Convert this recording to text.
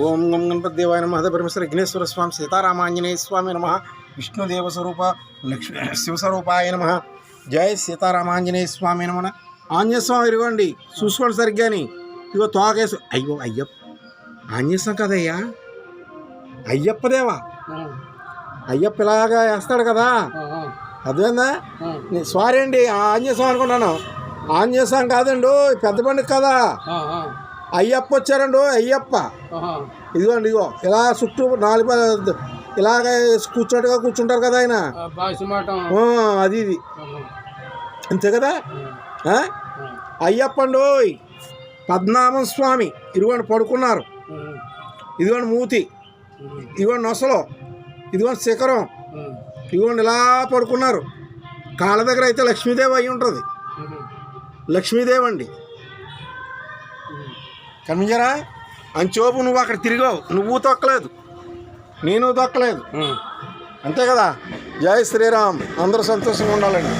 ఓం గం గణపతి దేవాయ నమః పరమేశ్వర విఘ్నేశ్వర స్వామి సీతారామాంజనేయ స్వామి నమః విష్ణుదేవ స్వరూప లక్ష్మీ శివస్వరూపాయ నమః జై సీతారామాంజనేయ స్వామి నమః. ఆంజనేయ స్వామి ఇదిగోండి చూసుకోండి సరిగ్గాని. ఇదిగో తోకేసు అయ్యో అయ్యప్ప ఆంజనేయ స్వామి కదయ్యా, అయ్యప్పదేవా. అయ్యప్ప ఇలాగా వేస్తాడు కదా, అదేందా? సారీ అండి, ఆంజనేయ స్వామి అనుకుంటాను. ఆంజనేయ స్వామి కాదండి, పెద్ద పండుగ కదా. అయ్యప్ప వచ్చారండు, అయ్యప్ప. ఇదిగోండి, ఇదిగో ఇలా చుట్టూ 4 ఇలాగ కూర్చుంటారు కదా ఆయన. అది ఇది అంతే కదా. అయ్యప్ప అండు, పద్మనాభం స్వామి. ఇదిగోండి పడుకున్నారు, ఇదిగోండి మూతి, ఇదిగోండి నొసలు, ఇదిగోండి శిఖరం, ఇదిగోండి ఇలా పడుకున్నారు. కాళ్ళ దగ్గర అయితే లక్ష్మీదేవి అయి ఉంటుంది. లక్ష్మీదేవి అండి, కనిపించారా? అంచోపు నువ్వు అక్కడ తిరిగావు, నువ్వు తొక్కలేదు, నేను తొక్కలేదు, అంతే కదా. జై శ్రీరామ్. అందరూ సంతోషంగా ఉండాలండి.